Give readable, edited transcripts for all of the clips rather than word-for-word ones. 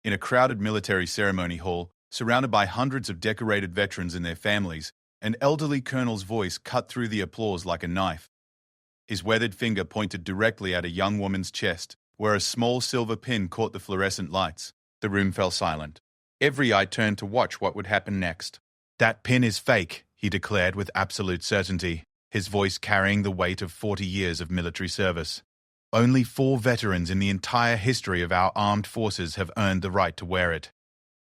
In a crowded military ceremony hall, surrounded by hundreds of decorated veterans and their families, an elderly colonel's voice cut through the applause like a knife. His weathered finger pointed directly at a young woman's chest, where a small silver pin caught the fluorescent lights. The room fell silent. Every eye turned to watch what would happen next. "That pin is fake," he declared with absolute certainty, his voice carrying the weight of 40 years of military service. "Only 4 veterans in the entire history of our armed forces have earned the right to wear it."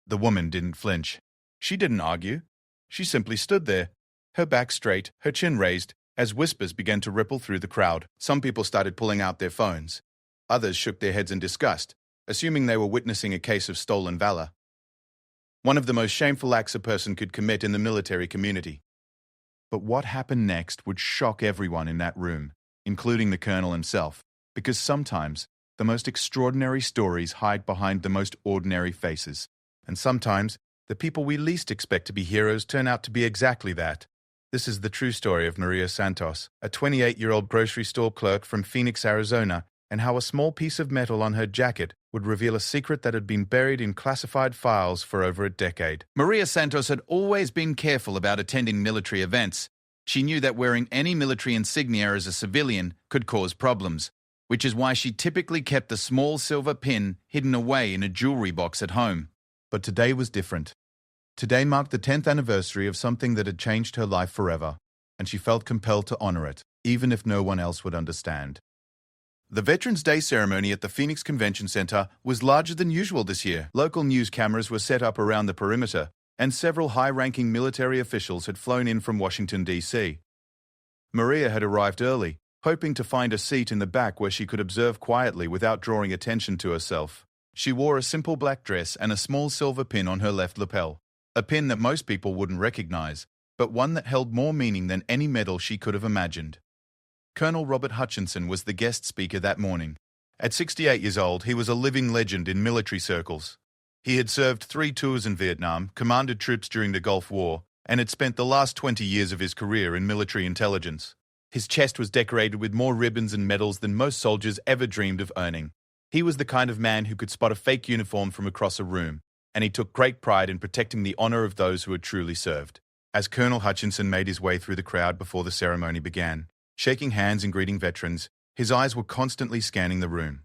The woman didn't flinch. She didn't argue. She simply stood there, her back straight, her chin raised, as whispers began to ripple through the crowd. Some people started pulling out their phones. Others shook their heads in disgust, assuming they were witnessing a case of stolen valor. One of the most shameful acts a person could commit in the military community. But what happened next would shock everyone in that room, including the colonel himself, because sometimes the most extraordinary stories hide behind the most ordinary faces. And sometimes the people we least expect to be heroes turn out to be exactly that. This is the true story of Maria Santos, a 28-year-old grocery store clerk from Phoenix, Arizona, and how a small piece of metal on her jacket would reveal a secret that had been buried in classified files for over a decade. Maria Santos had always been careful about attending military events. She knew that wearing any military insignia as a civilian could cause problems, which is why she typically kept the small silver pin hidden away in a jewelry box at home. But today was different. Today marked the 10th anniversary of something that had changed her life forever, and she felt compelled to honor it, even if no one else would understand. The Veterans Day ceremony at the Phoenix Convention Center was larger than usual this year. Local news cameras were set up around the perimeter, and several high-ranking military officials had flown in from Washington, D.C. Maria had arrived early, hoping to find a seat in the back where she could observe quietly without drawing attention to herself. She wore a simple black dress and a small silver pin on her left lapel, a pin that most people wouldn't recognize, but one that held more meaning than any medal she could have imagined. Colonel Robert Hutchinson was the guest speaker that morning. At 68 years old, he was a living legend in military circles. He had served 3 tours in Vietnam, commanded troops during the Gulf War, and had spent the last 20 years of his career in military intelligence. His chest was decorated with more ribbons and medals than most soldiers ever dreamed of earning. He was the kind of man who could spot a fake uniform from across a room, and he took great pride in protecting the honor of those who had truly served. As Colonel Hutchinson made his way through the crowd before the ceremony began, shaking hands and greeting veterans, his eyes were constantly scanning the room.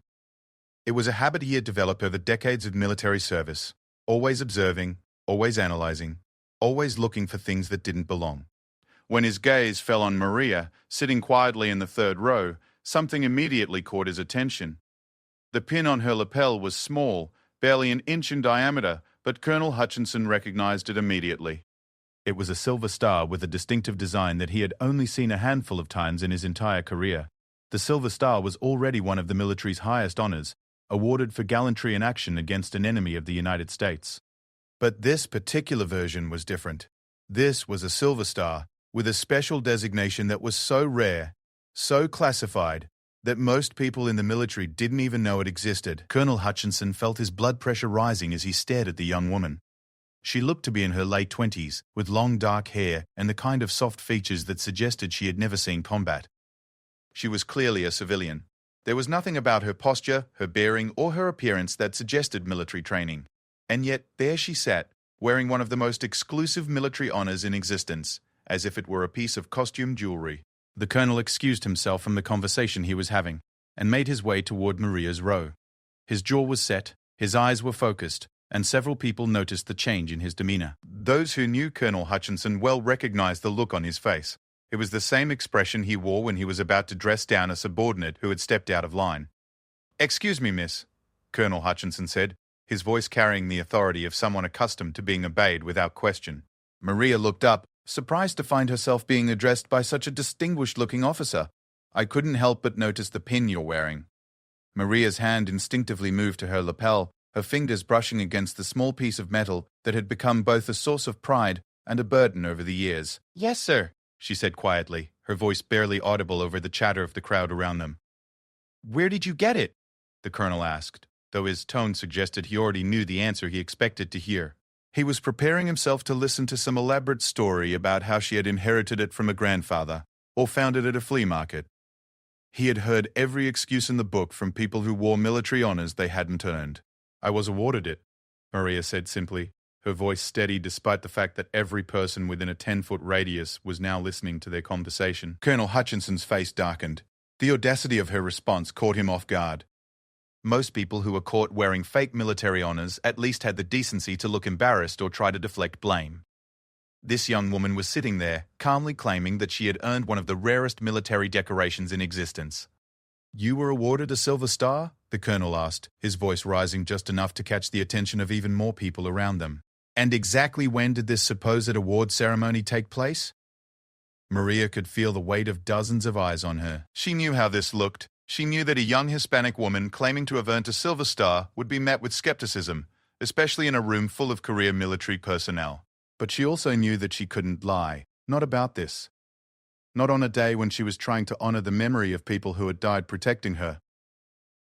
It was a habit he had developed over decades of military service, always observing, always analyzing, always looking for things that didn't belong. When his gaze fell on Maria, sitting quietly in the 3rd row, something immediately caught his attention. The pin on her lapel was small, barely an inch in diameter, but Colonel Hutchinson recognized it immediately. It was a silver star with a distinctive design that he had only seen a handful of times in his entire career. The Silver Star was already one of the military's highest honors, awarded for gallantry in action against an enemy of the United States. But this particular version was different. This was a Silver Star with a special designation that was so rare, so classified, that most people in the military didn't even know it existed. Colonel Hutchinson felt his blood pressure rising as he stared at the young woman. She looked to be in her late 20s, with long dark hair and the kind of soft features that suggested she had never seen combat. She was clearly a civilian. There was nothing about her posture, her bearing, or her appearance that suggested military training. And yet there she sat, wearing one of the most exclusive military honors in existence, as if it were a piece of costume jewelry. The colonel excused himself from the conversation he was having, and made his way toward Maria's row. His jaw was set, his eyes were focused, and several people noticed the change in his demeanor. Those who knew Colonel Hutchinson well recognized the look on his face. It was the same expression he wore when he was about to dress down a subordinate who had stepped out of line. "Excuse me, miss," Colonel Hutchinson said, his voice carrying the authority of someone accustomed to being obeyed without question. Maria looked up, surprised to find herself being addressed by such a distinguished-looking officer. "I couldn't help but notice the pin you're wearing." Maria's hand instinctively moved to her lapel, her fingers brushing against the small piece of metal that had become both a source of pride and a burden over the years. "Yes, sir," she said quietly, her voice barely audible over the chatter of the crowd around them. "Where did you get it?" the colonel asked, though his tone suggested he already knew the answer he expected to hear. He was preparing himself to listen to some elaborate story about how she had inherited it from a grandfather, or found it at a flea market. He had heard every excuse in the book from people who wore military honors they hadn't earned. "I was awarded it," Maria said simply, her voice steady despite the fact that every person within a 10-foot radius was now listening to their conversation. Colonel Hutchinson's face darkened. The audacity of her response caught him off guard. Most people who were caught wearing fake military honors at least had the decency to look embarrassed or try to deflect blame. This young woman was sitting there, calmly claiming that she had earned one of the rarest military decorations in existence. "You were awarded a Silver Star?" the colonel asked, his voice rising just enough to catch the attention of even more people around them. "And exactly when did this supposed award ceremony take place?" Maria could feel the weight of dozens of eyes on her. She knew how this looked. She knew that a young Hispanic woman claiming to have earned a Silver Star would be met with skepticism, especially in a room full of career military personnel. But she also knew that she couldn't lie. Not about this. Not on a day when she was trying to honor the memory of people who had died protecting her.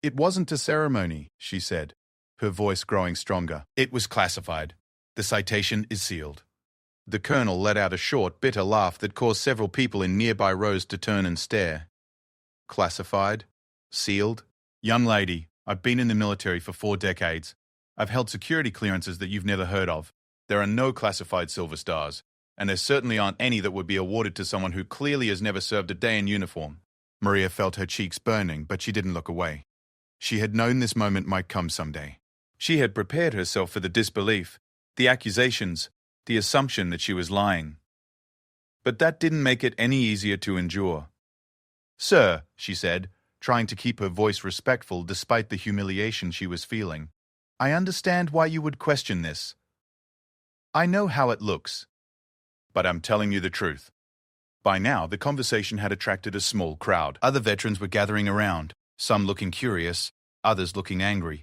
"It wasn't a ceremony," she said, her voice growing stronger. "It was classified. The citation is sealed." The colonel let out a short, bitter laugh that caused several people in nearby rows to turn and stare. "Classified? Sealed? Young lady, I've been in the military for 4 decades. I've held security clearances that you've never heard of. There are no classified Silver Stars, and there certainly aren't any that would be awarded to someone who clearly has never served a day in uniform." Maria felt her cheeks burning, but she didn't look away. She had known this moment might come someday. She had prepared herself for the disbelief, the accusations, the assumption that she was lying. But that didn't make it any easier to endure. "Sir," she said, trying to keep her voice respectful despite the humiliation she was feeling, "I understand why you would question this. I know how it looks. But I'm telling you the truth." By now, the conversation had attracted a small crowd. Other veterans were gathering around, some looking curious, others looking angry.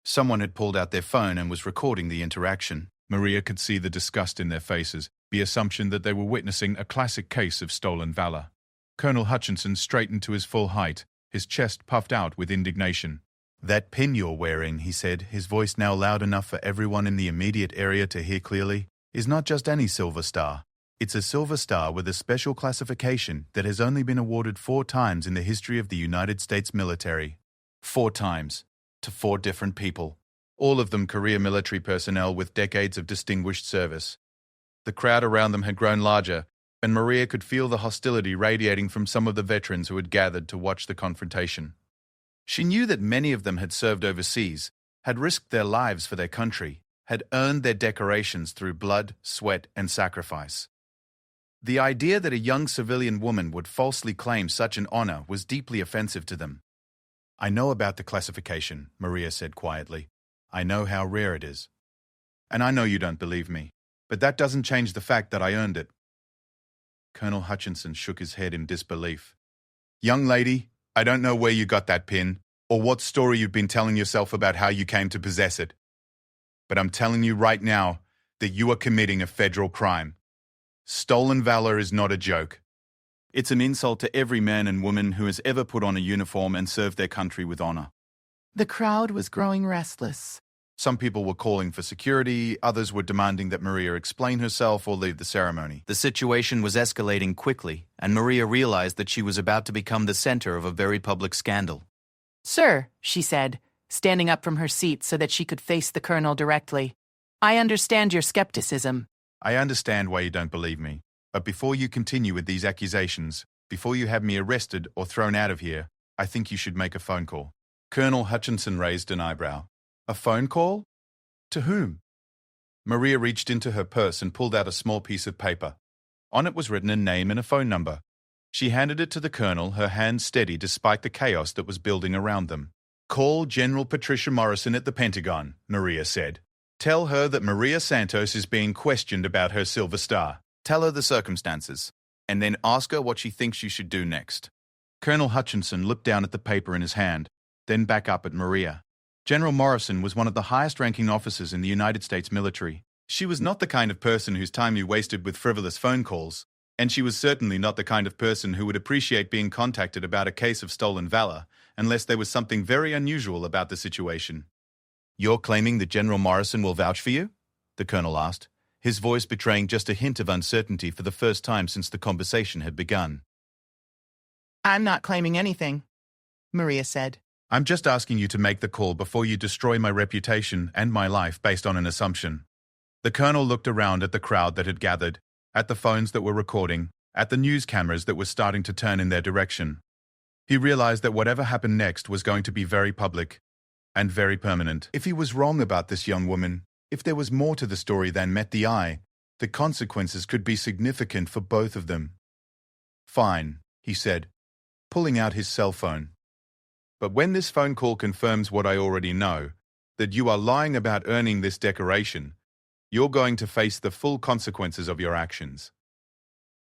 Someone had pulled out their phone and was recording the interaction. Maria could see the disgust in their faces, the assumption that they were witnessing a classic case of stolen valor. Colonel Hutchinson straightened to his full height, his chest puffed out with indignation. "That pin you're wearing," he said, his voice now loud enough for everyone in the immediate area to hear clearly, "is not just any Silver Star. It's a Silver Star with a special classification that has only been awarded 4 times in the history of the United States military. 4 times. To 4 different people. All of them career military personnel with decades of distinguished service." The crowd around them had grown larger, and Maria could feel the hostility radiating from some of the veterans who had gathered to watch the confrontation. She knew that many of them had served overseas, had risked their lives for their country, had earned their decorations through blood, sweat, and sacrifice. The idea that a young civilian woman would falsely claim such an honor was deeply offensive to them. "I know about the classification," Maria said quietly. "I know how rare it is. And I know you don't believe me, but that doesn't change the fact that I earned it." Colonel Hutchinson shook his head in disbelief. "Young lady, I don't know where you got that pin, or what story you've been telling yourself about how you came to possess it. But I'm telling you right now that you are committing a federal crime. Stolen valor is not a joke. It's an insult to every man and woman who has ever put on a uniform and served their country with honor." The crowd was growing restless. Some people were calling for security, others were demanding that Maria explain herself or leave the ceremony. The situation was escalating quickly, and Maria realized that she was about to become the center of a very public scandal. "Sir," she said, standing up from her seat so that she could face the colonel directly, "I understand your skepticism." "I understand why you don't believe me, but before you continue with these accusations, before you have me arrested or thrown out of here, I think you should make a phone call." Colonel Hutchinson raised an eyebrow. "A phone call? To whom?" Maria reached into her purse and pulled out a small piece of paper. On it was written a name and a phone number. She handed it to the colonel, her hand steady despite the chaos that was building around them. "Call General Patricia Morrison at the Pentagon," Maria said. "Tell her that Maria Santos is being questioned about her Silver Star. Tell her the circumstances, and then ask her what she thinks you should do next." Colonel Hutchinson looked down at the paper in his hand, then back up at Maria. General Morrison was one of the highest-ranking officers in the United States military. She was not the kind of person whose time you wasted with frivolous phone calls, and she was certainly not the kind of person who would appreciate being contacted about a case of stolen valor unless there was something very unusual about the situation. "You're claiming that General Morrison will vouch for you?" the colonel asked, his voice betraying just a hint of uncertainty for the first time since the conversation had begun. "I'm not claiming anything," Maria said. I'm just asking you to make the call before you destroy my reputation and my life based on an assumption. The colonel looked around at the crowd that had gathered, at the phones that were recording, at the news cameras that were starting to turn in their direction. He realized that whatever happened next was going to be very public and very permanent. If he was wrong about this young woman, if there was more to the story than met the eye, the consequences could be significant for both of them. Fine, he said, pulling out his cell phone. But when this phone call confirms what I already know, that you are lying about earning this decoration, you're going to face the full consequences of your actions.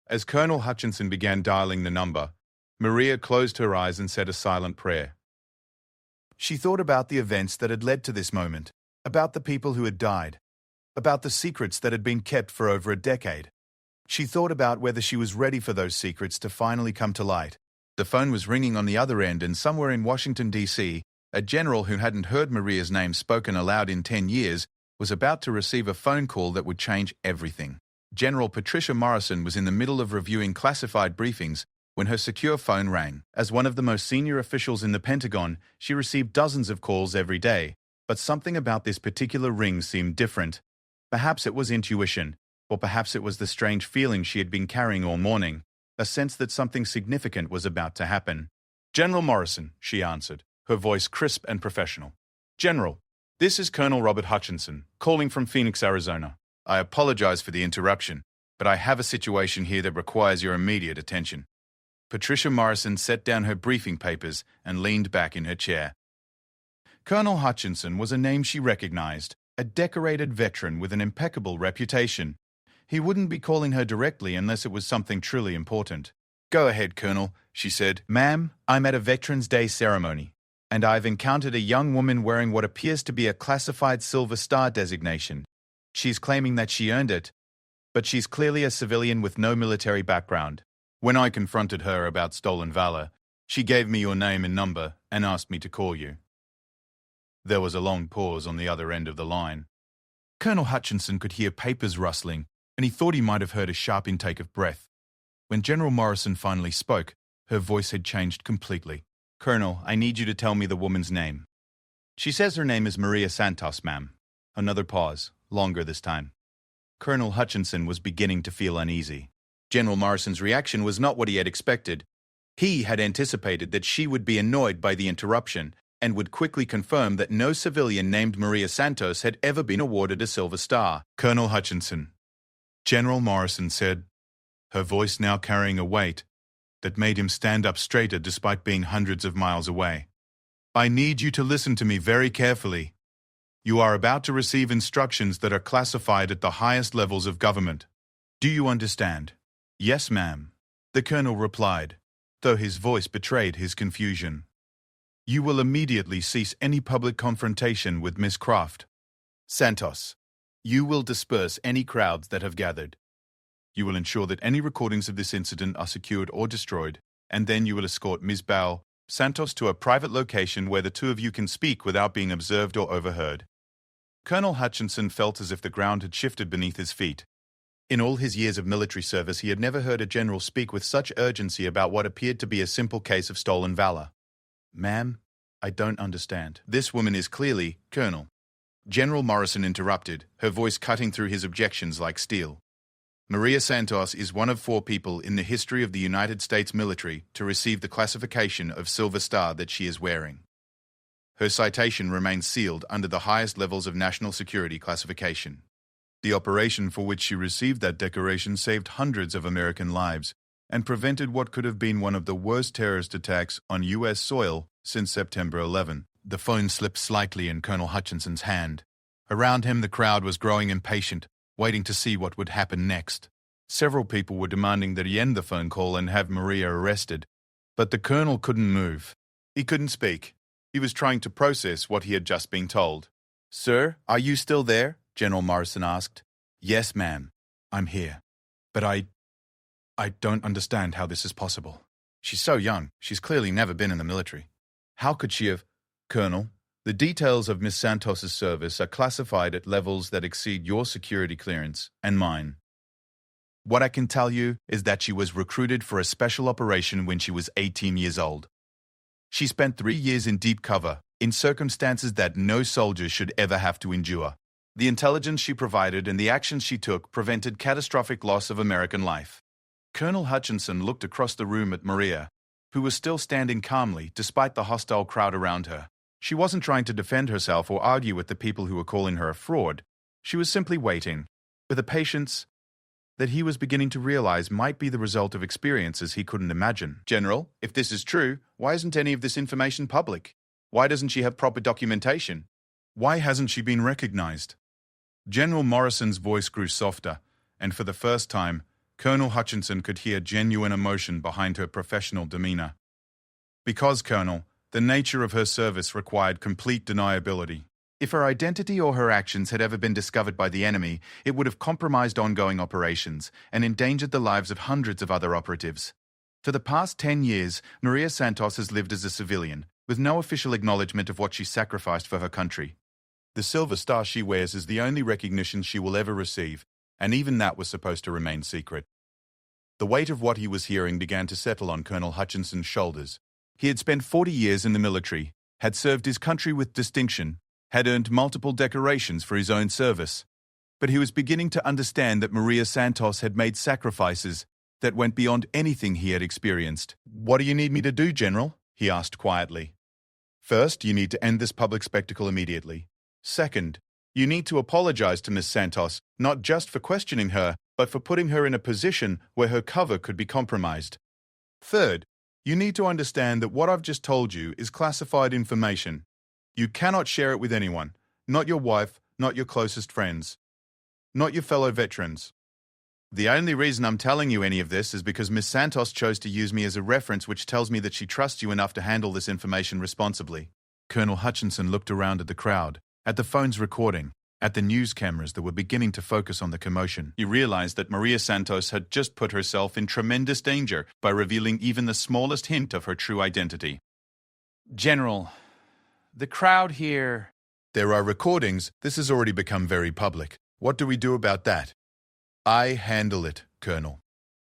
As Colonel Hutchinson began dialing the number, Maria closed her eyes and said a silent prayer. She thought about the events that had led to this moment, about the people who had died, about the secrets that had been kept for over a decade. She thought about whether she was ready for those secrets to finally come to light. The phone was ringing on the other end, and somewhere in Washington, D.C., a general who hadn't heard Maria's name spoken aloud in 10 years was about to receive a phone call that would change everything. General Patricia Morrison was in the middle of reviewing classified briefings when her secure phone rang. As one of the most senior officials in the Pentagon, she received dozens of calls every day, but something about this particular ring seemed different. Perhaps it was intuition, or perhaps it was the strange feeling she had been carrying all morning, a sense that something significant was about to happen. General Morrison, she answered, her voice crisp and professional. General, this is Colonel Robert Hutchinson, calling from Phoenix, Arizona. I apologize for the interruption, but I have a situation here that requires your immediate attention. Patricia Morrison set down her briefing papers and leaned back in her chair. Colonel Hutchinson was a name she recognized, a decorated veteran with an impeccable reputation. He wouldn't be calling her directly unless it was something truly important. Go ahead, Colonel, she said. Ma'am, I'm at a Veterans Day ceremony, and I've encountered a young woman wearing what appears to be a classified Silver Star designation. She's claiming that she earned it, but she's clearly a civilian with no military background. When I confronted her about stolen valor, she gave me your name and number and asked me to call you. There was a long pause on the other end of the line. Colonel Hutchinson could hear papers rustling, and he thought he might have heard a sharp intake of breath. When General Morrison finally spoke, her voice had changed completely. Colonel, I need you to tell me the woman's name. She says her name is Maria Santos, ma'am. Another pause, longer this time. Colonel Hutchinson was beginning to feel uneasy. General Morrison's reaction was not what he had expected. He had anticipated that she would be annoyed by the interruption and would quickly confirm that no civilian named Maria Santos had ever been awarded a Silver Star. Colonel Hutchinson, General Morrison said, her voice now carrying a weight that made him stand up straighter despite being hundreds of miles away. I need you to listen to me very carefully. You are about to receive instructions that are classified at the highest levels of government. Do you understand? Yes, ma'am, the colonel replied, though his voice betrayed his confusion. You will immediately cease any public confrontation with Miss Croft. Santos, you will disperse any crowds that have gathered. You will ensure that any recordings of this incident are secured or destroyed, and then you will escort Ms. Bow Santos to a private location where the two of you can speak without being observed or overheard. Colonel Hutchinson felt as if the ground had shifted beneath his feet. In all his years of military service, he had never heard a general speak with such urgency about what appeared to be a simple case of stolen valor. Ma'am, I don't understand. This woman is clearly, Colonel. General Morrison interrupted, her voice cutting through his objections like steel. Maria Santos is one of 4 people in the history of the United States military to receive the classification of Silver Star that she is wearing. Her citation remains sealed under the highest levels of national security classification. The operation for which she received that decoration saved hundreds of American lives and prevented what could have been one of the worst terrorist attacks on U.S. soil since September 11. The phone slipped slightly in Colonel Hutchinson's hand. Around him, the crowd was growing impatient, waiting to see what would happen next. Several people were demanding that he end the phone call and have Maria arrested, but the colonel couldn't move. He couldn't speak. He was trying to process what he had just been told. Sir, are you still there? General Morrison asked. Yes, ma'am. I'm here. But I don't understand how this is possible. She's so young. She's clearly never been in the military. How could she have... Colonel, the details of Miss Santos's service are classified at levels that exceed your security clearance and mine. What I can tell you is that she was recruited for a special operation when she was 18 years old. She spent 3 years in deep cover, in circumstances that no soldier should ever have to endure. The intelligence she provided and the actions she took prevented catastrophic loss of American life. Colonel Hutchinson looked across the room at Maria, who was still standing calmly despite the hostile crowd around her. She wasn't trying to defend herself or argue with the people who were calling her a fraud. She was simply waiting, with a patience that he was beginning to realize might be the result of experiences he couldn't imagine. General, if this is true, why isn't any of this information public? Why doesn't she have proper documentation? Why hasn't she been recognized? General Morrison's voice grew softer, and for the first time, Colonel Hutchinson could hear genuine emotion behind her professional demeanor. Because, Colonel, the nature of her service required complete deniability. If her identity or her actions had ever been discovered by the enemy, it would have compromised ongoing operations and endangered the lives of hundreds of other operatives. For the past 10 years, Maria Santos has lived as a civilian, with no official acknowledgement of what she sacrificed for her country. The silver star she wears is the only recognition she will ever receive, and even that was supposed to remain secret. The weight of what he was hearing began to settle on Colonel Hutchinson's shoulders. He had spent 40 years in the military, had served his country with distinction, had earned multiple decorations for his own service. But he was beginning to understand that Maria Santos had made sacrifices that went beyond anything he had experienced. "What do you need me to do, General?" he asked quietly. "First, you need to end this public spectacle immediately. Second, you need to apologize to Miss Santos, not just for questioning her, but for putting her in a position where her cover could be compromised. Third, you need to understand that what I've just told you is classified information. You cannot share it with anyone, not your wife, not your closest friends, not your fellow veterans. The only reason I'm telling you any of this is because Miss Santos chose to use me as a reference, which tells me that she trusts you enough to handle this information responsibly." Colonel Hutchinson looked around at the crowd, at the phones recording, at the news cameras that were beginning to focus on the commotion. He realized that Maria Santos had just put herself in tremendous danger by revealing even the smallest hint of her true identity. General, the crowd here... There are recordings. This has already become very public. What do we do about that? I handle it, Colonel.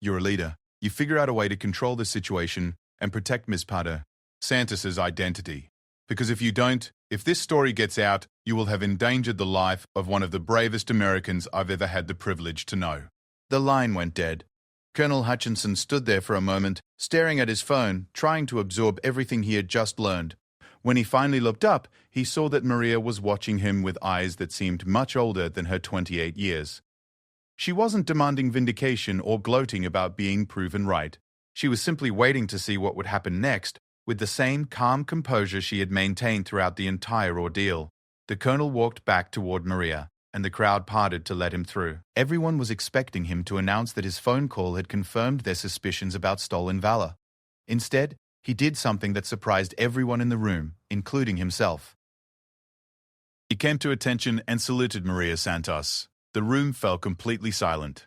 You're a leader. You figure out a way to control the situation and protect Ms. Pardo Santos's identity. Because if you don't, if this story gets out, you will have endangered the life of one of the bravest Americans I've ever had the privilege to know. The line went dead. Colonel Hutchinson stood there for a moment, staring at his phone, trying to absorb everything he had just learned. When he finally looked up, he saw that Maria was watching him with eyes that seemed much older than her 28 years. She wasn't demanding vindication or gloating about being proven right. She was simply waiting to see what would happen next, with the same calm composure she had maintained throughout the entire ordeal. The colonel walked back toward Maria, and the crowd parted to let him through. Everyone was expecting him to announce that his phone call had confirmed their suspicions about stolen valor. Instead, he did something that surprised everyone in the room, including himself. He came to attention and saluted Maria Santos. The room fell completely silent.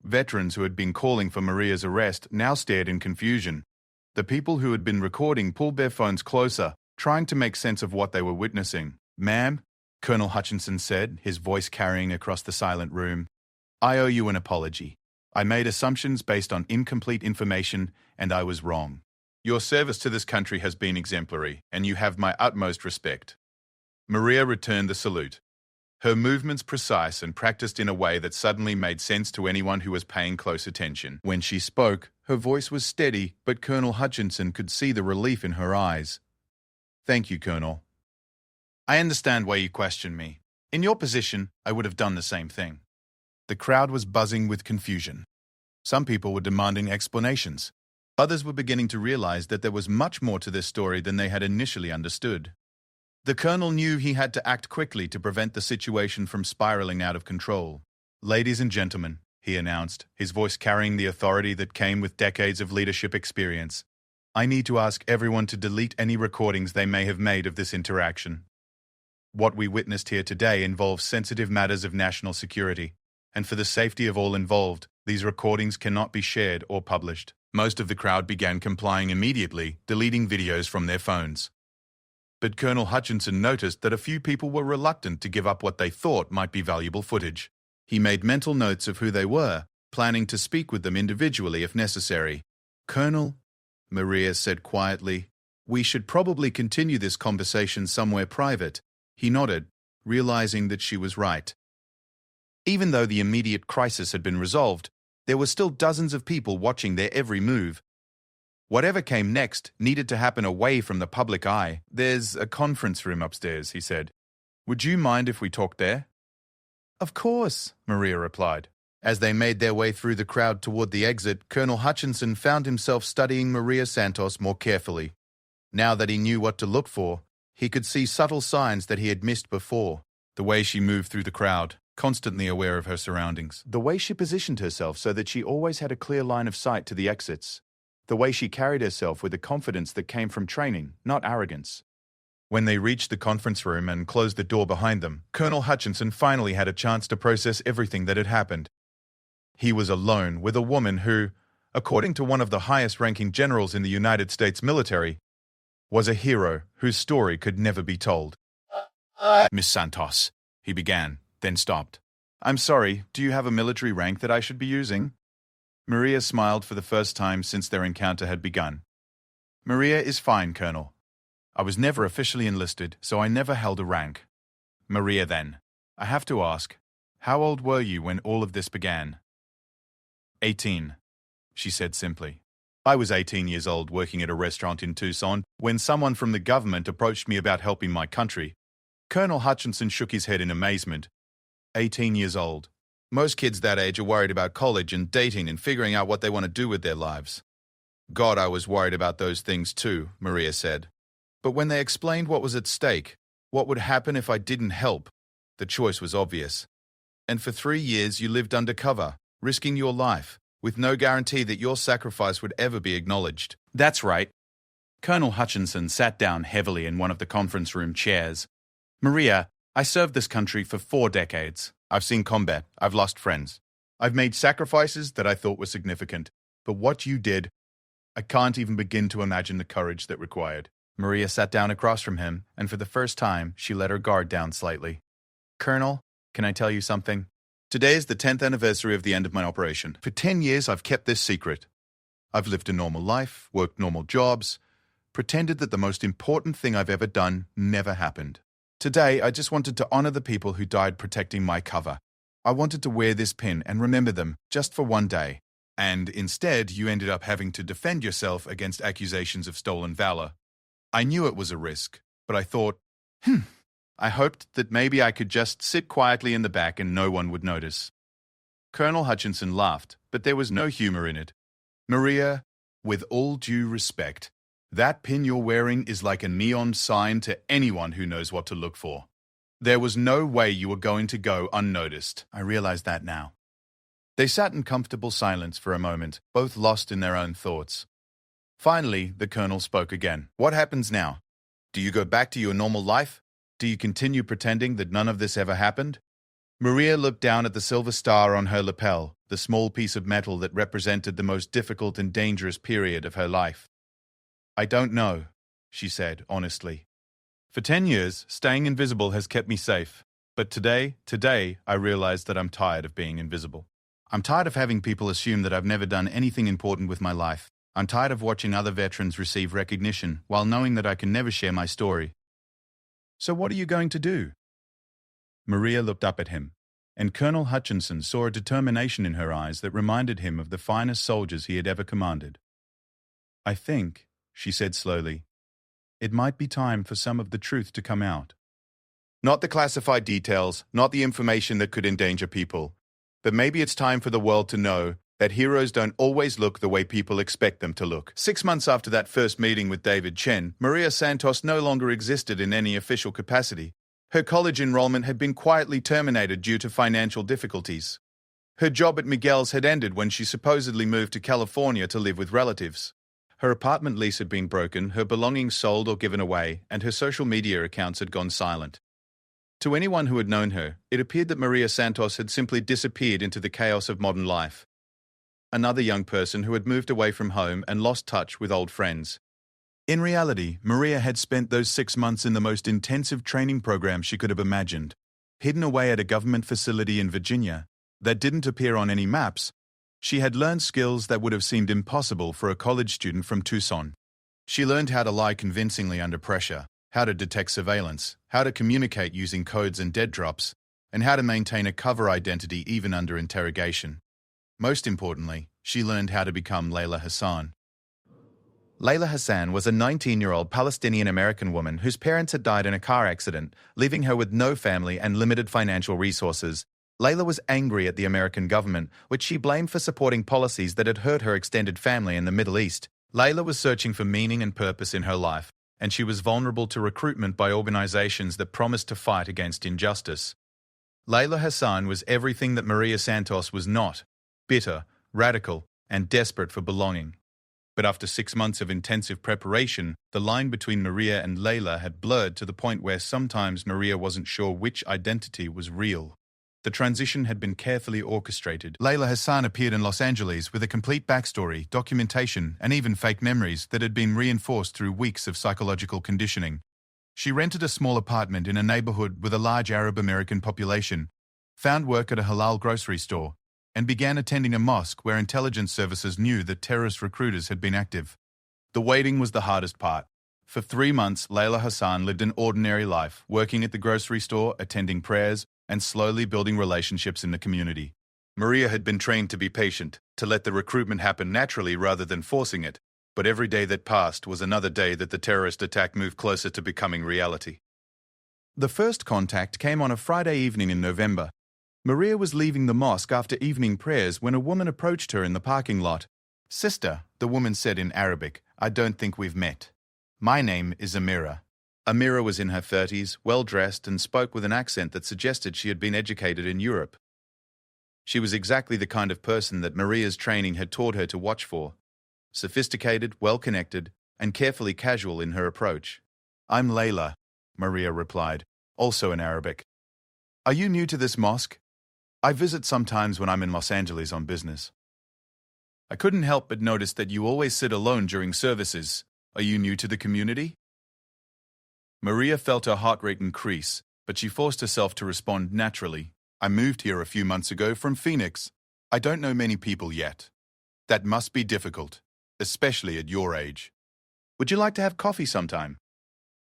Veterans who had been calling for Maria's arrest now stared in confusion. The people who had been recording pulled their phones closer, trying to make sense of what they were witnessing. "Ma'am," Colonel Hutchinson said, his voice carrying across the silent room, "I owe you an apology. I made assumptions based on incomplete information, and I was wrong. Your service to this country has been exemplary, and you have my utmost respect." Maria returned the salute, her movements precise and practiced in a way that suddenly made sense to anyone who was paying close attention. When she spoke, her voice was steady, but Colonel Hutchinson could see the relief in her eyes. "Thank you, Colonel. I understand why you question me. In your position, I would have done the same thing." The crowd was buzzing with confusion. Some people were demanding explanations. Others were beginning to realize that there was much more to this story than they had initially understood. The colonel knew he had to act quickly to prevent the situation from spiraling out of control. "Ladies and gentlemen," he announced, his voice carrying the authority that came with decades of leadership experience, "I need to ask everyone to delete any recordings they may have made of this interaction. What we witnessed here today involves sensitive matters of national security, and for the safety of all involved, these recordings cannot be shared or published." Most of the crowd began complying immediately, deleting videos from their phones. But Colonel Hutchinson noticed that a few people were reluctant to give up what they thought might be valuable footage. He made mental notes of who they were, planning to speak with them individually if necessary. "Colonel," Maria said quietly, We should probably continue this conversation somewhere private, he nodded, realizing that she was right. Even though the immediate crisis had been resolved, there were still dozens of people watching their every move. Whatever came next needed to happen away from the public eye. There's a conference room upstairs, he said. Would you mind if we talked there? Of course, Maria replied. As they made their way through the crowd toward the exit, Colonel Hutchinson found himself studying Maria Santos more carefully. Now that he knew what to look for, he could see subtle signs that he had missed before. The way she moved through the crowd, constantly aware of her surroundings. The way she positioned herself so that she always had a clear line of sight to the exits. The way she carried herself with a confidence that came from training, not arrogance. When they reached the conference room and closed the door behind them, Colonel Hutchinson finally had a chance to process everything that had happened. He was alone with a woman who, according to one of the highest-ranking generals in the United States military, was a hero whose story could never be told. Miss Santos, he began, then stopped. I'm sorry, do you have a military rank that I should be using? Maria smiled for the first time since their encounter had begun. Maria is fine, Colonel. I was never officially enlisted, so I never held a rank. Maria then, I have to ask, how old were you when all of this began? 18, she said simply. I was 18 years old working at a restaurant in Tucson when someone from the government approached me about helping my country. Colonel Hutchinson shook his head in amazement. 18 years old. Most kids that age are worried about college and dating and figuring out what they want to do with their lives. God, I was worried about those things too, Maria said. But when they explained what was at stake, what would happen if I didn't help, the choice was obvious. And for 3 years you lived undercover, risking your life, with no guarantee that your sacrifice would ever be acknowledged. That's right. Colonel Hutchinson sat down heavily in one of the conference room chairs. Maria, I served this country for 4 decades. I've seen combat. I've lost friends. I've made sacrifices that I thought were significant. But what you did, I can't even begin to imagine the courage that required. Maria sat down across from him, and for the first time, she let her guard down slightly. Colonel, can I tell you something? Today is the 10th anniversary of the end of my operation. For 10 years, I've kept this secret. I've lived a normal life, worked normal jobs, pretended that the most important thing I've ever done never happened. Today, I just wanted to honor the people who died protecting my cover. I wanted to wear this pin and remember them just for one day. And instead, you ended up having to defend yourself against accusations of stolen valor. I knew it was a risk, but I thought, I hoped that maybe I could just sit quietly in the back and no one would notice. Colonel Hutchinson laughed, but there was no humor in it. Maria, with all due respect, that pin you're wearing is like a neon sign to anyone who knows what to look for. There was no way you were going to go unnoticed. I realize that now. They sat in comfortable silence for a moment, both lost in their own thoughts. Finally, the colonel spoke again. What happens now? Do you go back to your normal life? Do you continue pretending that none of this ever happened? Maria looked down at the silver star on her lapel, the small piece of metal that represented the most difficult and dangerous period of her life. I don't know, she said honestly. For 10 years, staying invisible has kept me safe. But today, I realize that I'm tired of being invisible. I'm tired of having people assume that I've never done anything important with my life. I'm tired of watching other veterans receive recognition while knowing that I can never share my story. So what are you going to do? Maria looked up at him, and Colonel Hutchinson saw a determination in her eyes that reminded him of the finest soldiers he had ever commanded. I think, she said slowly, it might be time for some of the truth to come out. Not the classified details, not the information that could endanger people, but maybe it's time for the world to know that heroes don't always look the way people expect them to look. 6 months after that first meeting with David Chen, Maria Santos no longer existed in any official capacity. Her college enrollment had been quietly terminated due to financial difficulties. Her job at Miguel's had ended when she supposedly moved to California to live with relatives. Her apartment lease had been broken, her belongings sold or given away, and her social media accounts had gone silent. To anyone who had known her, it appeared that Maria Santos had simply disappeared into the chaos of modern life. Another young person who had moved away from home and lost touch with old friends. In reality, Maria had spent those 6 months in the most intensive training program she could have imagined, hidden away at a government facility in Virginia that didn't appear on any maps. She had learned skills that would have seemed impossible for a college student from Tucson. She learned how to lie convincingly under pressure, how to detect surveillance, how to communicate using codes and dead drops, and how to maintain a cover identity even under interrogation. Most importantly, she learned how to become Layla Hassan. Layla Hassan was a 19-year-old Palestinian-American woman whose parents had died in a car accident, leaving her with no family and limited financial resources. Layla was angry at the American government, which she blamed for supporting policies that had hurt her extended family in the Middle East. Layla was searching for meaning and purpose in her life, and she was vulnerable to recruitment by organizations that promised to fight against injustice. Layla Hassan was everything that Maria Santos was not: bitter, radical, and desperate for belonging. But after 6 months of intensive preparation, the line between Maria and Layla had blurred to the point where sometimes Maria wasn't sure which identity was real. The transition had been carefully orchestrated. Layla Hassan appeared in Los Angeles with a complete backstory, documentation, and even fake memories that had been reinforced through weeks of psychological conditioning. She rented a small apartment in a neighborhood with a large Arab-American population, found work at a halal grocery store, and began attending a mosque where intelligence services knew that terrorist recruiters had been active. The waiting was the hardest part. For 3 months, Layla Hassan lived an ordinary life, working at the grocery store, attending prayers, and slowly building relationships in the community. Maria had been trained to be patient, to let the recruitment happen naturally rather than forcing it, but every day that passed was another day that the terrorist attack moved closer to becoming reality. The first contact came on a Friday evening in November. Maria was leaving the mosque after evening prayers when a woman approached her in the parking lot. "Sister," the woman said in Arabic, "I don't think we've met. My name is Amira." Amira was in her 30s, well-dressed, and spoke with an accent that suggested she had been educated in Europe. She was exactly the kind of person that Maria's training had taught her to watch for: sophisticated, well-connected, and carefully casual in her approach. "I'm Layla," Maria replied, also in Arabic. "Are you new to this mosque? I visit sometimes when I'm in Los Angeles on business. I couldn't help but notice that you always sit alone during services. Are you new to the community?" Maria felt her heart rate increase, but she forced herself to respond naturally. "I moved here a few months ago from Phoenix. I don't know many people yet. That must be difficult, especially at your age. Would you like to have coffee sometime?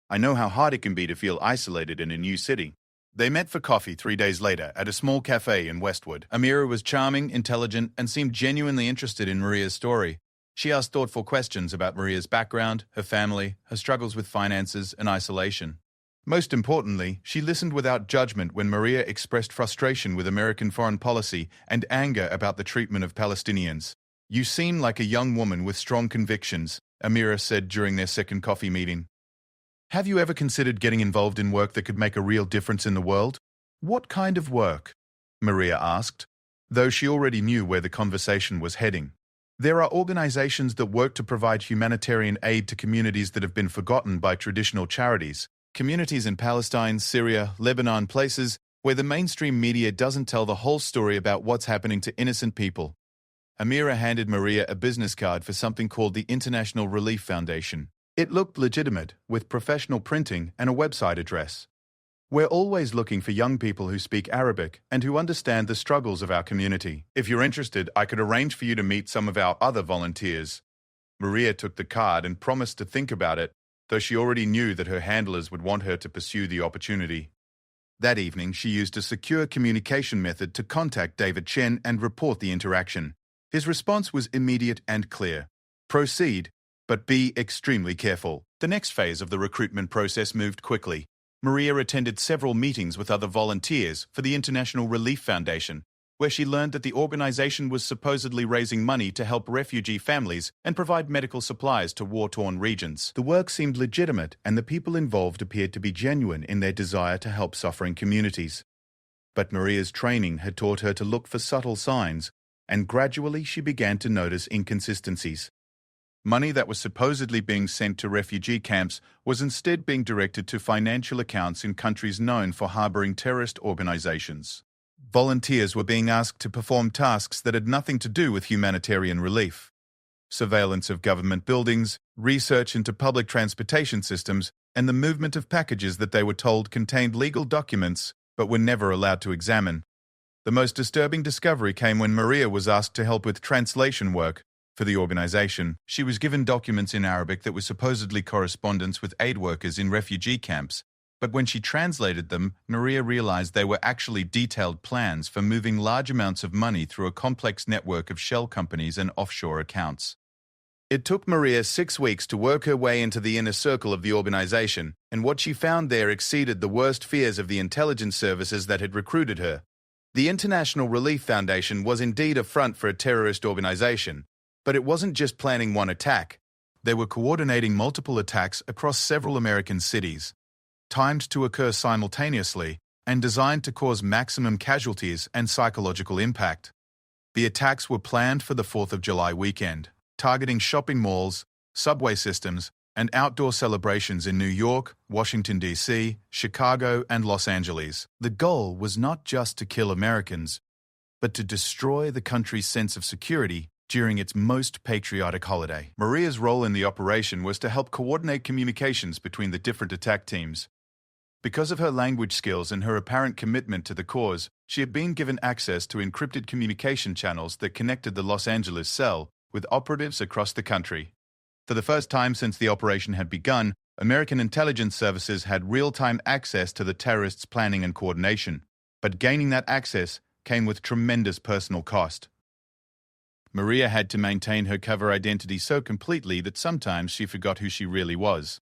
I know how hard it can be to feel isolated in a new city." They met for coffee 3 days later at a small cafe in Westwood. Amira was charming, intelligent, and seemed genuinely interested in Maria's story. She asked thoughtful questions about Maria's background, her family, her struggles with finances, and isolation. Most importantly, she listened without judgment when Maria expressed frustration with American foreign policy and anger about the treatment of Palestinians. "You seem like a young woman with strong convictions," Amira said during their second coffee meeting. "Have you ever considered getting involved in work that could make a real difference in the world?" "What kind of work?" Maria asked, though she already knew where the conversation was heading. "There are organizations that work to provide humanitarian aid to communities that have been forgotten by traditional charities. Communities in Palestine, Syria, Lebanon, places where the mainstream media doesn't tell the whole story about what's happening to innocent people." Amira handed Maria a business card for something called the International Relief Foundation. It looked legitimate, with professional printing and a website address. "We're always looking for young people who speak Arabic and who understand the struggles of our community. If you're interested, I could arrange for you to meet some of our other volunteers." Maria took the card and promised to think about it, though she already knew that her handlers would want her to pursue the opportunity. That evening, she used a secure communication method to contact David Chen and report the interaction. His response was immediate and clear: "Proceed, but be extremely careful." The next phase of the recruitment process moved quickly. Maria attended several meetings with other volunteers for the International Relief Foundation, where she learned that the organization was supposedly raising money to help refugee families and provide medical supplies to war-torn regions. The work seemed legitimate, and the people involved appeared to be genuine in their desire to help suffering communities. But Maria's training had taught her to look for subtle signs, and gradually she began to notice inconsistencies. Money that was supposedly being sent to refugee camps was instead being directed to financial accounts in countries known for harboring terrorist organizations. Volunteers were being asked to perform tasks that had nothing to do with humanitarian relief. Surveillance of government buildings, research into public transportation systems, and the movement of packages that they were told contained legal documents but were never allowed to examine. The most disturbing discovery came when Maria was asked to help with translation work, For the organization, she was given documents in Arabic that were supposedly correspondence with aid workers in refugee camps, but when she translated them, Maria realized they were actually detailed plans for moving large amounts of money through a complex network of shell companies and offshore accounts. It took Maria 6 weeks to work her way into the inner circle of the organization, and what she found there exceeded the worst fears of the intelligence services that had recruited her. The International Relief Foundation was indeed a front for a terrorist organization, but it wasn't just planning one attack. They were coordinating multiple attacks across several American cities, timed to occur simultaneously and designed to cause maximum casualties and psychological impact. The attacks were planned for the 4th of July weekend, targeting shopping malls, subway systems, and outdoor celebrations in New York, Washington, D.C., Chicago, and Los Angeles. The goal was not just to kill Americans, but to destroy the country's sense of security during its most patriotic holiday. Maria's role in the operation was to help coordinate communications between the different attack teams. Because of her language skills and her apparent commitment to the cause, she had been given access to encrypted communication channels that connected the Los Angeles cell with operatives across the country. For the first time since the operation had begun, American intelligence services had real-time access to the terrorists' planning and coordination, but gaining that access came with tremendous personal cost. Maria had to maintain her cover identity so completely that sometimes she forgot who she really was.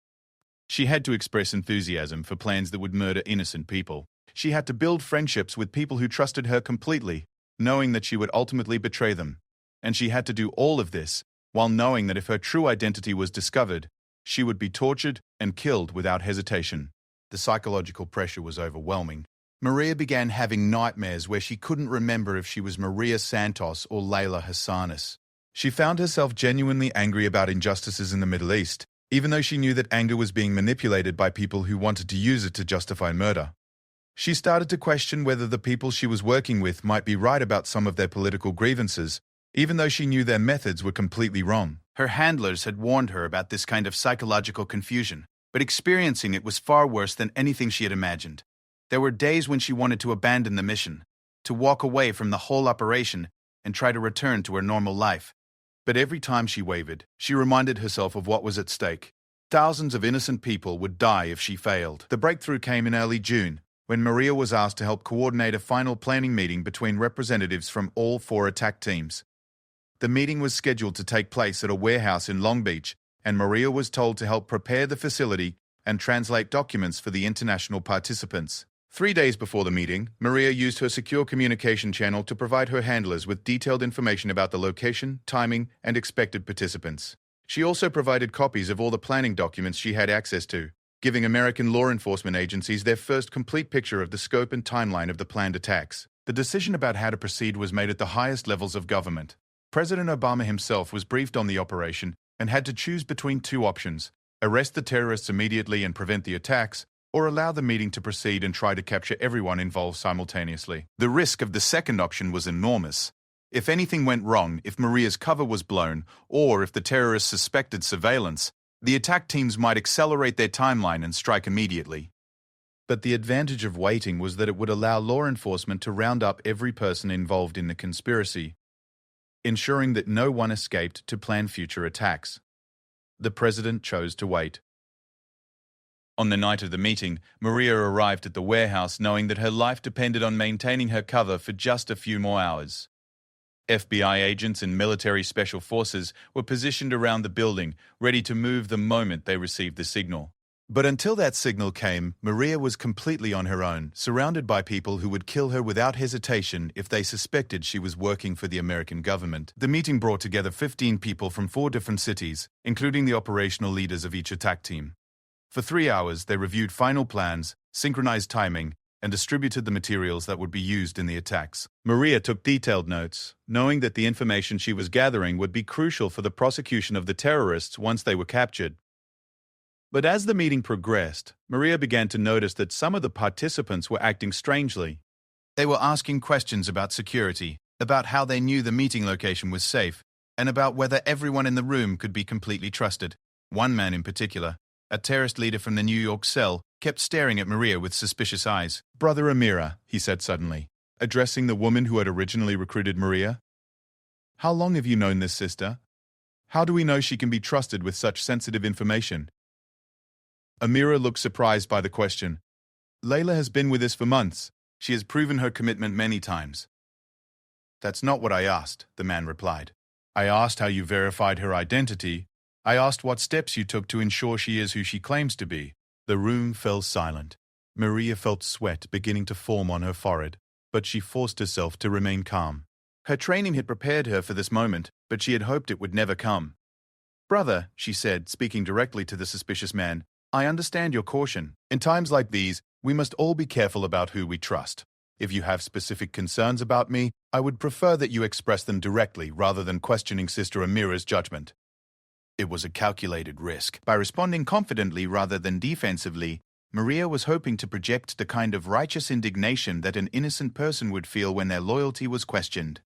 She had to express enthusiasm for plans that would murder innocent people. She had to build friendships with people who trusted her completely, knowing that she would ultimately betray them. And she had to do all of this while knowing that if her true identity was discovered, she would be tortured and killed without hesitation. The psychological pressure was overwhelming. Maria began having nightmares where she couldn't remember if she was Maria Santos or Layla Hassanis. She found herself genuinely angry about injustices in the Middle East, even though she knew that anger was being manipulated by people who wanted to use it to justify murder. She started to question whether the people she was working with might be right about some of their political grievances, even though she knew their methods were completely wrong. Her handlers had warned her about this kind of psychological confusion, but experiencing it was far worse than anything she had imagined. There were days when she wanted to abandon the mission, to walk away from the whole operation and try to return to her normal life. But every time she wavered, she reminded herself of what was at stake. Thousands of innocent people would die if she failed. The breakthrough came in early June, when Maria was asked to help coordinate a final planning meeting between representatives from all 4 attack teams. The meeting was scheduled to take place at a warehouse in Long Beach, and Maria was told to help prepare the facility and translate documents for the international participants. 3 days before the meeting, Maria used her secure communication channel to provide her handlers with detailed information about the location, timing, and expected participants. She also provided copies of all the planning documents she had access to, giving American law enforcement agencies their first complete picture of the scope and timeline of the planned attacks. The decision about how to proceed was made at the highest levels of government. President Obama himself was briefed on the operation and had to choose between 2 options: arrest the terrorists immediately and prevent the attacks, or allow the meeting to proceed and try to capture everyone involved simultaneously. The risk of the second option was enormous. If anything went wrong, if Maria's cover was blown, or if the terrorists suspected surveillance, the attack teams might accelerate their timeline and strike immediately. But the advantage of waiting was that it would allow law enforcement to round up every person involved in the conspiracy, ensuring that no one escaped to plan future attacks. The president chose to wait. On the night of the meeting, Maria arrived at the warehouse knowing that her life depended on maintaining her cover for just a few more hours. FBI agents and military special forces were positioned around the building, ready to move the moment they received the signal. But until that signal came, Maria was completely on her own, surrounded by people who would kill her without hesitation if they suspected she was working for the American government. The meeting brought together 15 people from 4 different cities, including the operational leaders of each attack team. For 3 hours, they reviewed final plans, synchronized timing, and distributed the materials that would be used in the attacks. Maria took detailed notes, knowing that the information she was gathering would be crucial for the prosecution of the terrorists once they were captured. But as the meeting progressed, Maria began to notice that some of the participants were acting strangely. They were asking questions about security, about how they knew the meeting location was safe, and about whether everyone in the room could be completely trusted. One man in particular, a terrorist leader from the New York cell, kept staring at Maria with suspicious eyes. "Brother Amira," he said suddenly, addressing the woman who had originally recruited Maria. "How long have you known this sister?" How do we know she can be trusted with such sensitive information? Amira looked surprised by the question. Layla has been with us for months. She has proven her commitment many times. That's not what I asked, the man replied. I asked how you verified her identity. I asked what steps you took to ensure she is who she claims to be. The room fell silent. Maria felt sweat beginning to form on her forehead, but she forced herself to remain calm. Her training had prepared her for this moment, but she had hoped it would never come. Brother, she said, speaking directly to the suspicious man, I understand your caution. In times like these, we must all be careful about who we trust. If you have specific concerns about me, I would prefer that you express them directly rather than questioning Sister Amira's judgment. It was a calculated risk. By responding confidently rather than defensively, Maria was hoping to project the kind of righteous indignation that an innocent person would feel when their loyalty was questioned.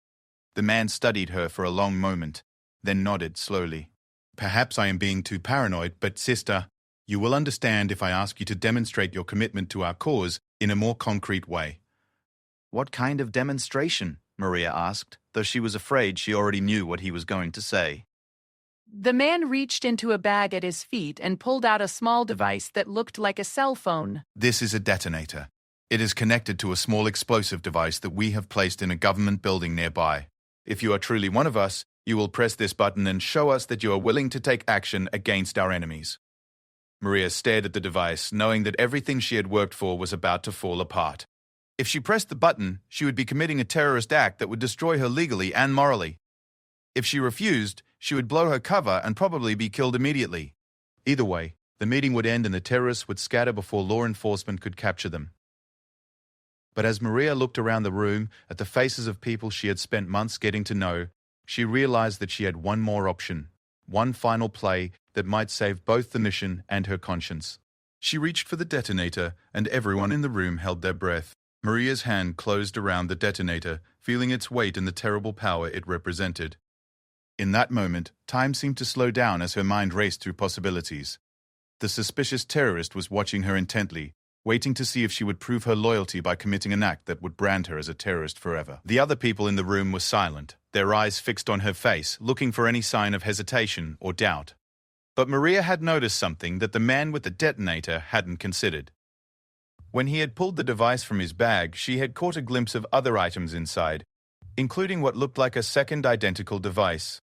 The man studied her for a long moment, then nodded slowly. Perhaps I am being too paranoid, but sister, you will understand if I ask you to demonstrate your commitment to our cause in a more concrete way. What kind of demonstration? Maria asked, though she was afraid she already knew what he was going to say. The man reached into a bag at his feet and pulled out a small device that looked like a cell phone. This is a detonator. It is connected to a small explosive device that we have placed in a government building nearby. If you are truly one of us, you will press this button and show us that you are willing to take action against our enemies. Maria stared at the device, knowing that everything she had worked for was about to fall apart. If she pressed the button, she would be committing a terrorist act that would destroy her legally and morally. If she refused, she would blow her cover and probably be killed immediately. Either way, the meeting would end and the terrorists would scatter before law enforcement could capture them. But as Maria looked around the room at the faces of people she had spent months getting to know, she realized that she had one more option, one final play that might save both the mission and her conscience. She reached for the detonator, and everyone in the room held their breath. Maria's hand closed around the detonator, feeling its weight and the terrible power it represented. In that moment, time seemed to slow down as her mind raced through possibilities. The suspicious terrorist was watching her intently, waiting to see if she would prove her loyalty by committing an act that would brand her as a terrorist forever. The other people in the room were silent, their eyes fixed on her face, looking for any sign of hesitation or doubt. But Maria had noticed something that the man with the detonator hadn't considered. When he had pulled the device from his bag, she had caught a glimpse of other items inside, including what looked like a second identical device.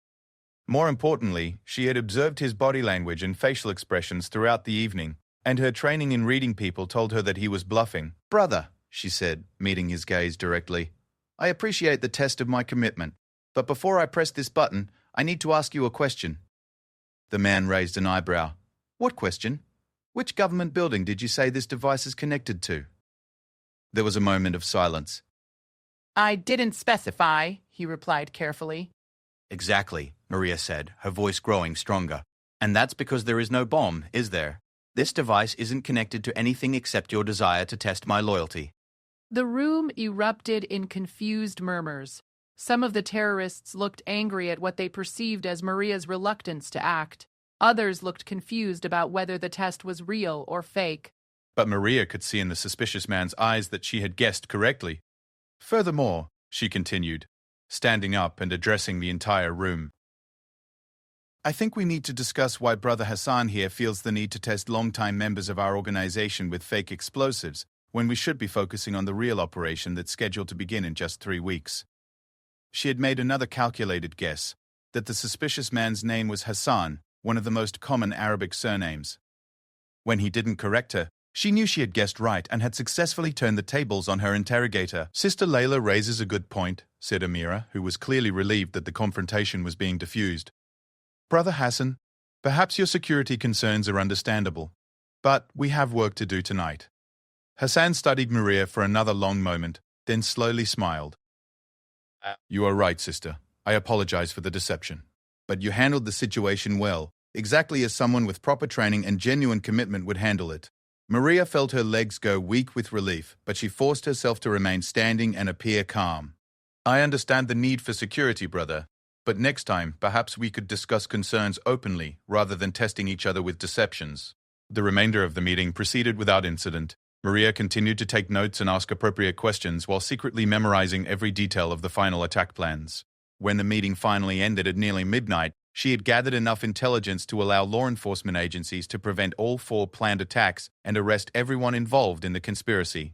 More importantly, she had observed his body language and facial expressions throughout the evening, and her training in reading people told her that he was bluffing. Brother, she said, meeting his gaze directly, I appreciate the test of my commitment, but before I press this button, I need to ask you a question. The man raised an eyebrow. What question? Which government building did you say this device is connected to? There was a moment of silence. I didn't specify, he replied carefully. Exactly, Maria said, her voice growing stronger. And that's because there is no bomb, is there? This device isn't connected to anything except your desire to test my loyalty. The room erupted in confused murmurs. Some of the terrorists looked angry at what they perceived as Maria's reluctance to act. Others looked confused about whether the test was real or fake. But Maria could see in the suspicious man's eyes that she had guessed correctly. Furthermore, she continued, standing up and addressing the entire room, I think we need to discuss why Brother Hassan here feels the need to test longtime members of our organization with fake explosives when we should be focusing on the real operation that's scheduled to begin in just 3 weeks. She had made another calculated guess, that the suspicious man's name was Hassan, one of the most common Arabic surnames. When he didn't correct her, she knew she had guessed right and had successfully turned the tables on her interrogator. Sister Layla raises a good point, said Amira, who was clearly relieved that the confrontation was being diffused. Brother Hassan, perhaps your security concerns are understandable, but we have work to do tonight. Hassan studied Maria for another long moment, then slowly smiled. You are right, sister. I apologize for the deception. But you handled the situation well, exactly as someone with proper training and genuine commitment would handle it. Maria felt her legs go weak with relief, but she forced herself to remain standing and appear calm. I understand the need for security, brother, but next time perhaps we could discuss concerns openly rather than testing each other with deceptions. The remainder of the meeting proceeded without incident. Maria continued to take notes and ask appropriate questions while secretly memorizing every detail of the final attack plans. When the meeting finally ended at nearly midnight, She had gathered enough intelligence to allow law enforcement agencies to prevent all 4 planned attacks and arrest everyone involved in the conspiracy.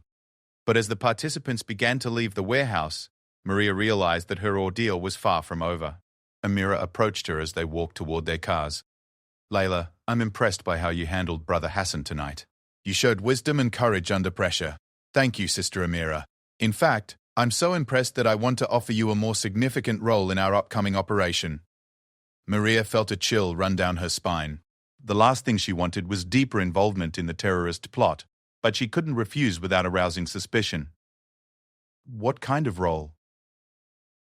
But as the participants began to leave the warehouse, Maria realized that her ordeal was far from over. Amira approached her as they walked toward their cars. "Layla, I'm impressed by how you handled Brother Hassan tonight. You showed wisdom and courage under pressure. Thank you, Sister Amira. In fact, I'm so impressed that I want to offer you a more significant role in our upcoming operation." Maria felt a chill run down her spine. The last thing she wanted was deeper involvement in the terrorist plot, but she couldn't refuse without arousing suspicion. "What kind of role?"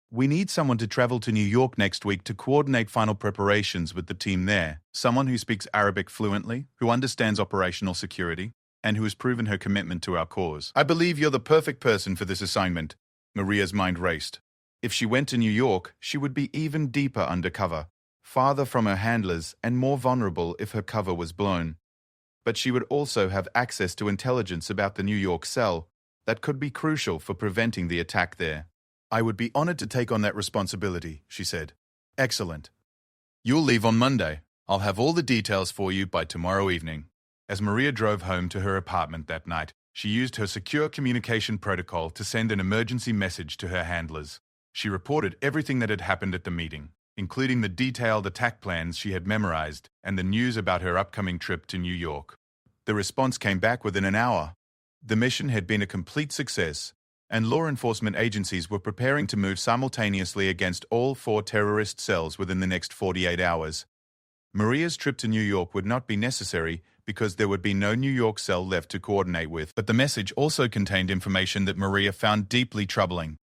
"We need someone to travel to New York next week to coordinate final preparations with the team there. Someone who speaks Arabic fluently, who understands operational security, and who has proven her commitment to our cause. I believe you're the perfect person for this assignment." Maria's mind raced. If she went to New York, she would be even deeper undercover, farther from her handlers and more vulnerable if her cover was blown. But she would also have access to intelligence about the New York cell that could be crucial for preventing the attack there. "I would be honored to take on that responsibility," she said. "Excellent. You'll leave on Monday. I'll have all the details for you by tomorrow evening." As Maria drove home to her apartment that night, she used her secure communication protocol to send an emergency message to her handlers. She reported everything that had happened at the meeting, including the detailed attack plans she had memorized and the news about her upcoming trip to New York. The response came back within an hour. The mission had been a complete success, and law enforcement agencies were preparing to move simultaneously against all 4 terrorist cells within the next 48 hours. Maria's trip to New York would not be necessary because there would be no New York cell left to coordinate with, but the message also contained information that Maria found deeply troubling.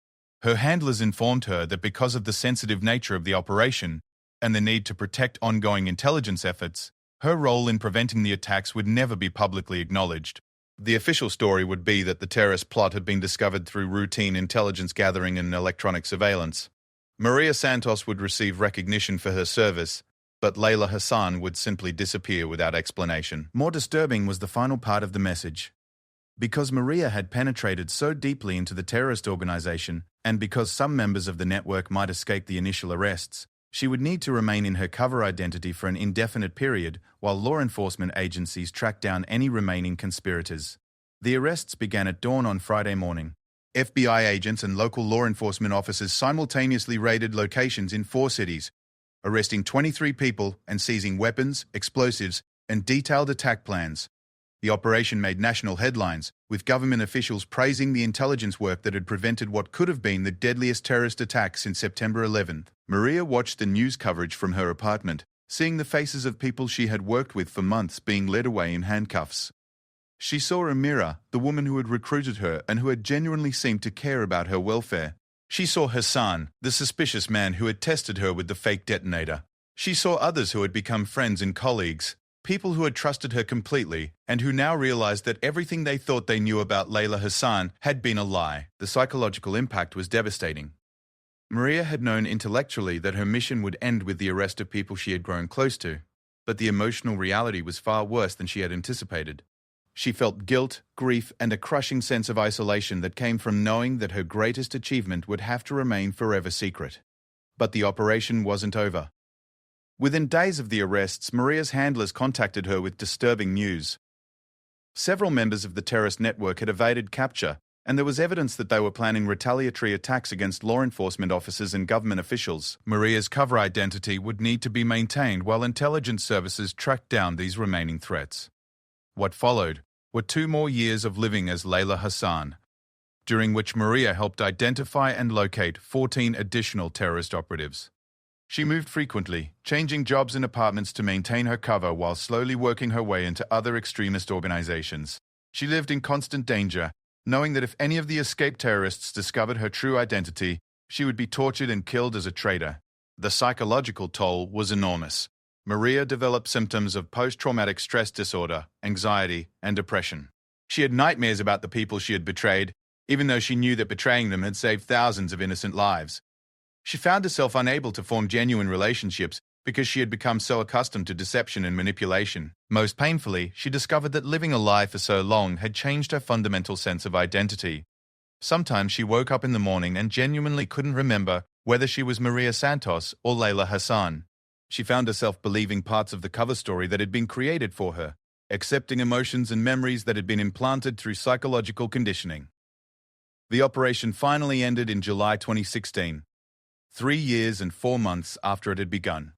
Her handlers informed her that because of the sensitive nature of the operation and the need to protect ongoing intelligence efforts, her role in preventing the attacks would never be publicly acknowledged. The official story would be that the terrorist plot had been discovered through routine intelligence gathering and electronic surveillance. Maria Santos would receive recognition for her service, but Layla Hassan would simply disappear without explanation. More disturbing was the final part of the message. Because Maria had penetrated so deeply into the terrorist organization, and because some members of the network might escape the initial arrests, she would need to remain in her cover identity for an indefinite period while law enforcement agencies tracked down any remaining conspirators. The arrests began at dawn on Friday morning. FBI agents and local law enforcement officers simultaneously raided locations in 4 cities, arresting 23 people and seizing weapons, explosives, and detailed attack plans. The operation made national headlines, with government officials praising the intelligence work that had prevented what could have been the deadliest terrorist attack since September 11th. Maria watched the news coverage from her apartment, seeing the faces of people she had worked with for months being led away in handcuffs. She saw Amira, the woman who had recruited her and who had genuinely seemed to care about her welfare. She saw Hassan, the suspicious man who had tested her with the fake detonator. She saw others who had become friends and colleagues, people who had trusted her completely and who now realized that everything they thought they knew about Layla Hassan had been a lie. The psychological impact was devastating. Maria had known intellectually that her mission would end with the arrest of people she had grown close to, but the emotional reality was far worse than she had anticipated. She felt guilt, grief, and a crushing sense of isolation that came from knowing that her greatest achievement would have to remain forever secret. But the operation wasn't over. Within days of the arrests, Maria's handlers contacted her with disturbing news. Several members of the terrorist network had evaded capture, and there was evidence that they were planning retaliatory attacks against law enforcement officers and government officials. Maria's cover identity would need to be maintained while intelligence services tracked down these remaining threats. What followed were 2 more years of living as Layla Hassan, during which Maria helped identify and locate 14 additional terrorist operatives. She moved frequently, changing jobs and apartments to maintain her cover while slowly working her way into other extremist organizations. She lived in constant danger, knowing that if any of the escaped terrorists discovered her true identity, she would be tortured and killed as a traitor. The psychological toll was enormous. Maria developed symptoms of post-traumatic stress disorder, anxiety, and depression. She had nightmares about the people she had betrayed, even though she knew that betraying them had saved thousands of innocent lives. She found herself unable to form genuine relationships because she had become so accustomed to deception and manipulation. Most painfully, she discovered that living a lie for so long had changed her fundamental sense of identity. Sometimes she woke up in the morning and genuinely couldn't remember whether she was Maria Santos or Layla Hassan. She found herself believing parts of the cover story that had been created for her, accepting emotions and memories that had been implanted through psychological conditioning. The operation finally ended in July 2016, 3 years and 4 months after it had begun.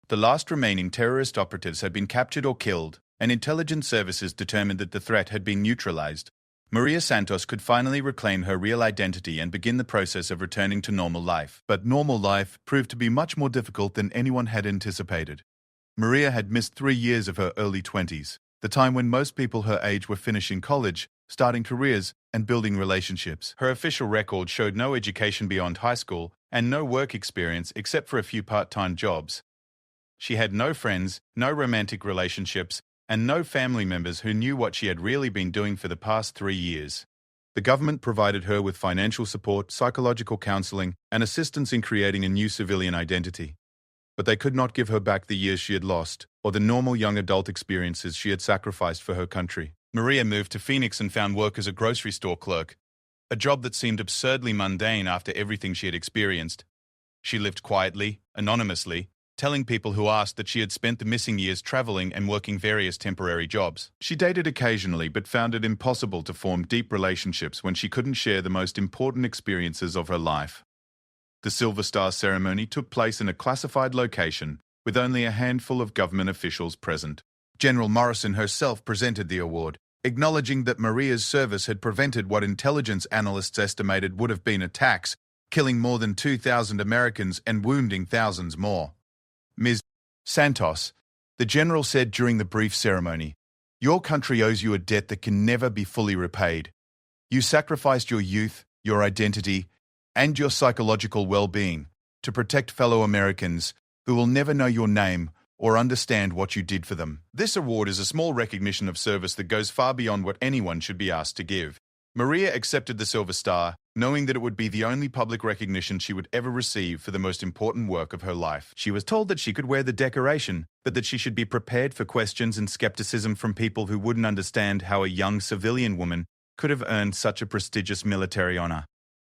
The last remaining terrorist operatives had been captured or killed, and intelligence services determined that the threat had been neutralized. Maria Santos could finally reclaim her real identity and begin the process of returning to normal life. But normal life proved to be much more difficult than anyone had anticipated. Maria had missed 3 years of her early 20s, the time when most people her age were finishing college, starting careers, and building relationships. Her official record showed no education beyond high school and no work experience except for a few part-time jobs. She had no friends, no romantic relationships, and no family members who knew what she had really been doing for the past 3 years. The government provided her with financial support, psychological counseling, and assistance in creating a new civilian identity. But they could not give her back the years she had lost, or the normal young adult experiences she had sacrificed for her country. Maria moved to Phoenix and found work as a grocery store clerk, a job that seemed absurdly mundane after everything she had experienced. She lived quietly, anonymously, telling people who asked that she had spent the missing years traveling and working various temporary jobs. She dated occasionally but found it impossible to form deep relationships when she couldn't share the most important experiences of her life. The Silver Star ceremony took place in a classified location, with only a handful of government officials present. General Morrison herself presented the award, acknowledging that Maria's service had prevented what intelligence analysts estimated would have been attacks, killing more than 2,000 Americans and wounding thousands more. Ms. Santos, the general said during the brief ceremony, "Your country owes you a debt that can never be fully repaid. You sacrificed your youth, your identity, and your psychological well-being to protect fellow Americans who will never know your name or understand what you did for them." This award is a small recognition of service that goes far beyond what anyone should be asked to give. Maria accepted the Silver Star, knowing that it would be the only public recognition she would ever receive for the most important work of her life. She was told that she could wear the decoration, but that she should be prepared for questions and skepticism from people who wouldn't understand how a young civilian woman could have earned such a prestigious military honor.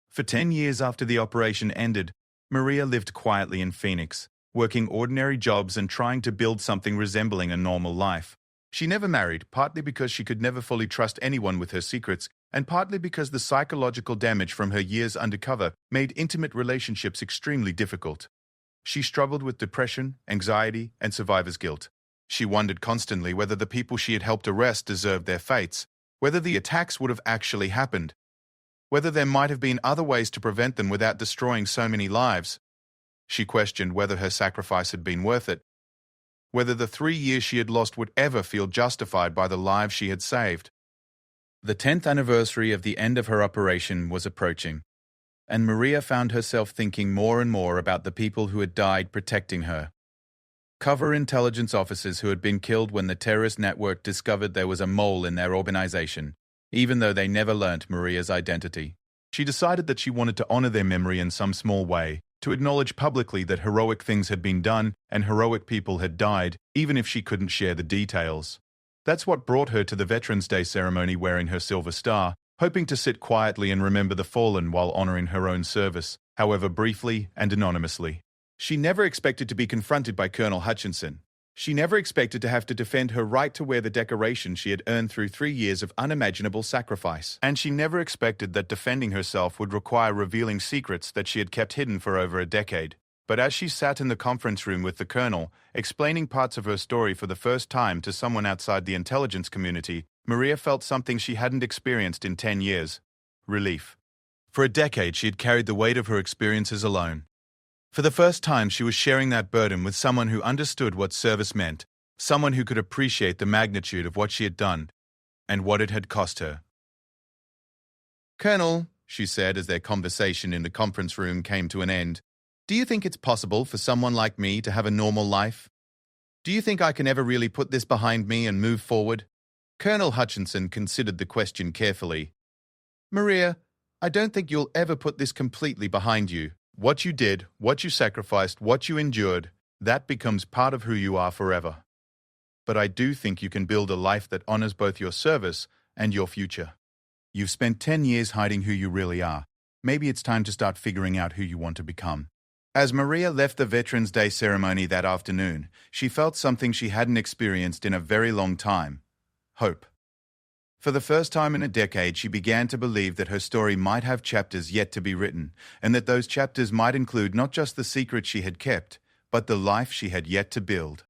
For 10 years after the operation ended, Maria lived quietly in Phoenix, working ordinary jobs and trying to build something resembling a normal life. She never married, partly because she could never fully trust anyone with her secrets, and partly because the psychological damage from her years undercover made intimate relationships extremely difficult. She struggled with depression, anxiety, and survivor's guilt. She wondered constantly whether the people she had helped arrest deserved their fates, whether the attacks would have actually happened, whether there might have been other ways to prevent them without destroying so many lives. She questioned whether her sacrifice had been worth it, whether the 3 years she had lost would ever feel justified by the lives she had saved. The 10th anniversary of the end of her operation was approaching, and Maria found herself thinking more and more about the people who had died protecting her. Cover intelligence officers who had been killed when the terrorist network discovered there was a mole in their organization, even though they never learnt Maria's identity. She decided that she wanted to honor their memory in some small way, to acknowledge publicly that heroic things had been done and heroic people had died, even if she couldn't share the details. That's what brought her to the Veterans Day ceremony wearing her Silver Star, hoping to sit quietly and remember the fallen while honoring her own service, however briefly and anonymously. She never expected to be confronted by Colonel Hutchinson. She never expected to have to defend her right to wear the decoration she had earned through 3 years of unimaginable sacrifice. And she never expected that defending herself would require revealing secrets that she had kept hidden for over a decade. But as she sat in the conference room with the colonel, explaining parts of her story for the first time to someone outside the intelligence community, Maria felt something she hadn't experienced in 10 years: relief. For a decade, she had carried the weight of her experiences alone. For the first time, she was sharing that burden with someone who understood what service meant, someone who could appreciate the magnitude of what she had done and what it had cost her. "Colonel," she said as their conversation in the conference room came to an end, "do you think it's possible for someone like me to have a normal life? Do you think I can ever really put this behind me and move forward?" Colonel Hutchinson considered the question carefully. "Maria, I don't think you'll ever put this completely behind you. What you did, what you sacrificed, what you endured, that becomes part of who you are forever. But I do think you can build a life that honors both your service and your future. You've spent 10 years hiding who you really are. Maybe it's time to start figuring out who you want to become." As Maria left the Veterans Day ceremony that afternoon, she felt something she hadn't experienced in a very long time: hope. For the first time in a decade, she began to believe that her story might have chapters yet to be written, and that those chapters might include not just the secret she had kept, but the life she had yet to build.